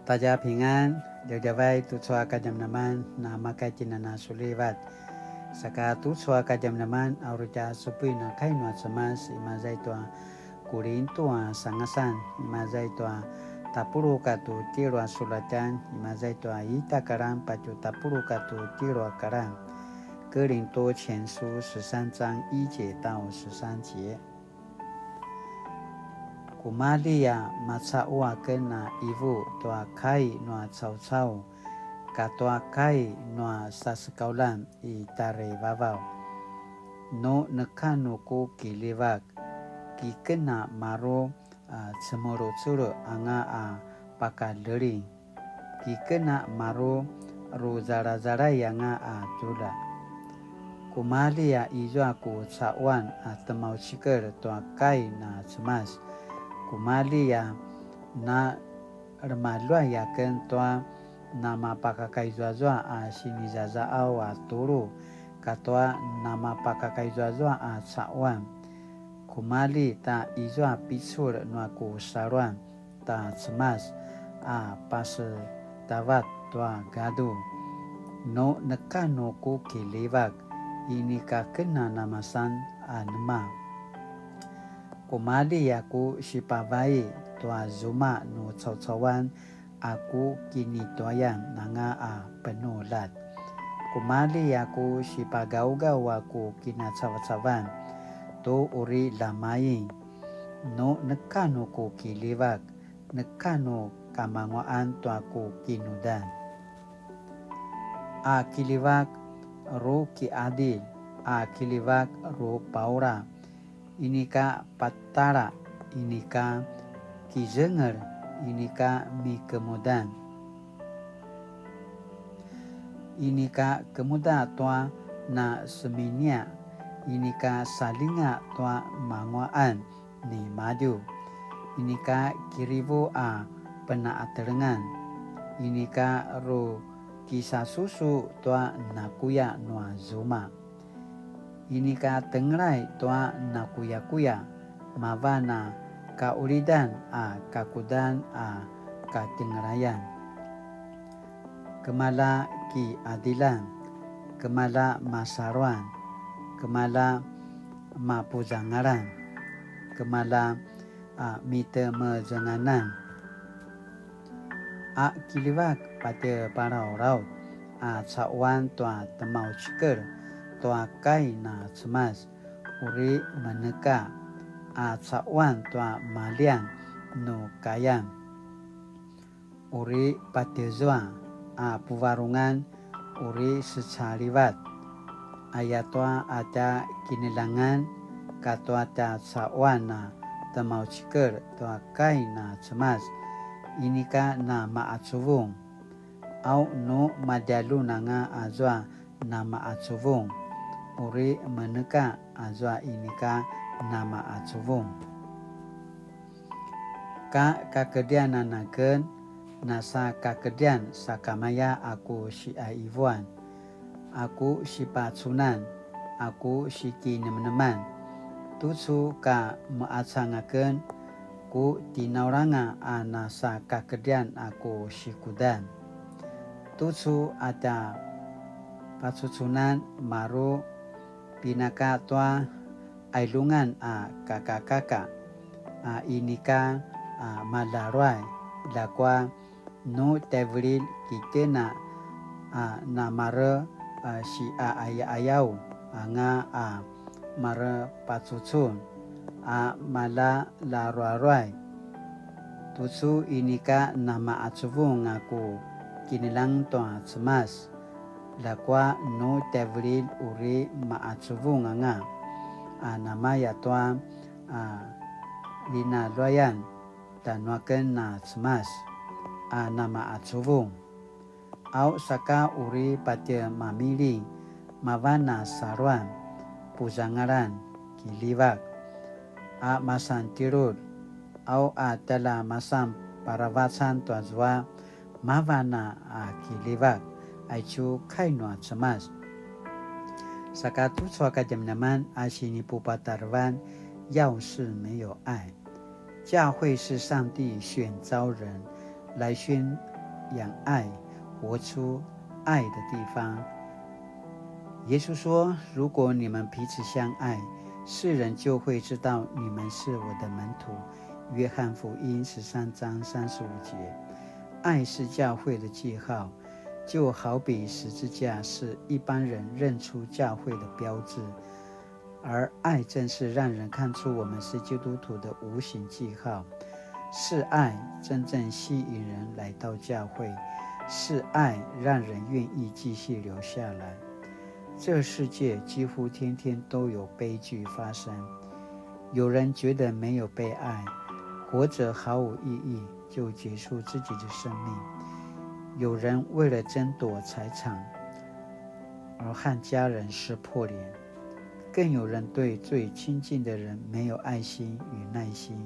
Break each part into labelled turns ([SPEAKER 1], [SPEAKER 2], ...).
[SPEAKER 1] 大家平安，大家拜tu soa kajam naman na makajina na sulivat. Saka tu soa kajam naman auruja supui na kainwa semas imazai tua kurin tua sangasan imazai tua tapuru katu tirwa sulatan imazai tua ita karam pacu tapuru katu tirwa karam. 哥林多前书13章1节到13节。Kumalia matsaua kena ibu tua kai noa cau-cau katoa kai noa sasekaulan i tare vavau no nekanu ku kilivak ki kena maro cemoro-curo anga pakadering ki kena maro ru zara-zara yanga tula kumalia ijo aku cawan temau ciker tua kai na cemas kumalia na remalua yaken toa nama pakakai zua sini zaza au turu katoa nama pakakai zua cawan kumali ta izo pisur nuaku saruan ta cemas pas tavat toa gadu no nekano ku kilivak ini ka kena namasan nema kumali aku sipavai tua zuma no cau-cauan aku kini toyan nanga penulat kumali aku sipagau-gau aku kina cawa-cawan to uri lamai no nekano ku kilivak nekano kamanguan to aku kinudan kilivak ro ki adil kilivak ro paura ini ka patara ini ka kizenger ini ka mi kemudan ini ka kemuda toa na seminia ini ka salinga toa manguaan ni maju ini ka kiribu pena aterengan ini ka ro kisah susu toa nakuya noa zuma ini ka tengrai toa nakuya-kuya mavana ka uridan kakudan ka tengrayan kemala ki adilan kemala masaruan kemala mapuzangaran kemala mite mejenganan kilivak pada para orang cawan toa temau ciker toa kai na cemas uri meneka cawan toa malian no kayan uri patezua puvarungan uri secarivat ayat toa ada kinilangan katoa ta cawan na temau ciker toa kai na cemas ini ka na maacuvung au no madalu nanga azwa na maacuvung uri meneka azwa ini ka nama acuvung ka kakedian nanaken nasa kakedian sakamaya aku si aivuan aku si pacunan aku si kinemeneman tusu ka meacangaken ku tinauranga nasa kakedian aku si kudan tusu ada pacucunan maru pinaka toa ailungan kakak-kakak ini ka malaruai lakwa no tevril kitena namare si ayau nga mare pacucun mala laruaruai tusu ini ka nama acuvung aku kinilang toa cemas lakwa no tevril uri maacuvung nga nama ya toa lina loyan dan waken na cemas nama acuvung au saka uri pada mamili mavana saruan puzangaran kilivak masan tirul au tala masam paravasan tuazwa mavana kilivak aicu kainwa cemas sakatu suaka jam naman sini pupatarvan 要是没有爱，教会是上帝选召人来宣养爱，活出爱的地方。耶稣说，如果你们彼此相爱，世人就会知道你们是我的门徒。约翰福音13章35节。爱是教会的记号，就好比十字架是一般人认出教会的标志，而爱正是让人看出我们是基督徒的无形记号。是爱真正吸引人来到教会，是爱让人愿意继续留下来。这世界几乎天天都有悲剧发生，有人觉得没有被爱，活着毫无意义，就结束自己的生命。有人为了争夺财产而和家人撕破脸，更有人对最亲近的人没有爱心与耐心，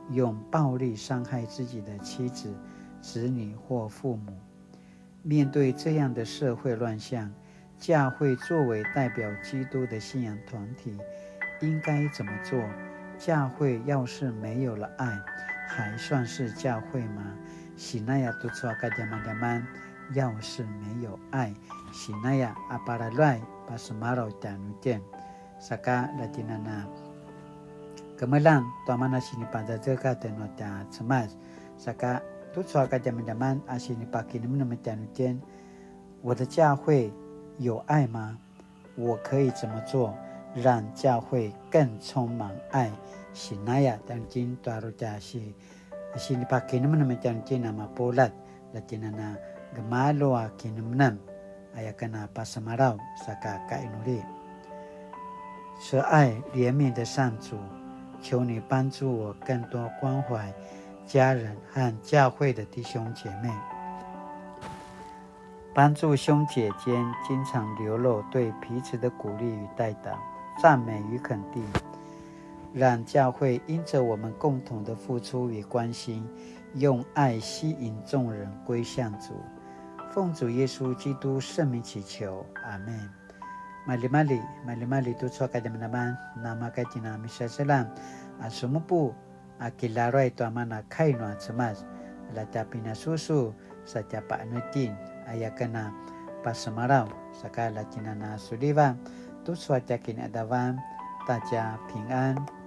[SPEAKER 1] 用暴力伤害自己的妻子、子女或父母。面对这样的社会乱象，教会作为代表基督的信仰团体，应该怎么做？教会要是没有了爱，还算是教会吗？喜那亚都错个jaman-jaman，要是没有爱，喜那亚阿巴拉来巴斯马罗加努见，萨卡拉蒂娜娜。Kemudian tuaman asini pada zeka tenota cemas, saka tu suaka jaman-jaman asini paki nemu-nemu天，我的教会有爱吗？我可以怎么做，让教会更充满爱？喜那亚当今多罗加西，asini paki nemu-nemu天nama polat，latinana gemaloa kinum-nem，ayakana pasamarau saka kainuli。是爱怜悯的上主，求你帮助我更多关怀家人和教会的弟兄姐妹，帮助兄姐间经常流露对彼此的鼓励与代祷、赞美与肯定，让教会因着我们共同的付出与关心，用爱吸引众人归向主。奉主耶稣基督圣名祈求，阿们。Mali-mali tu suaka jaman-jaman nama kaitina misa selam asumupu akilarai tu amana kainwa cemas latapina susu setiapa anutin ayakana pasamarau sakala cinana sudiva tu suaca kini adavan 大家平安。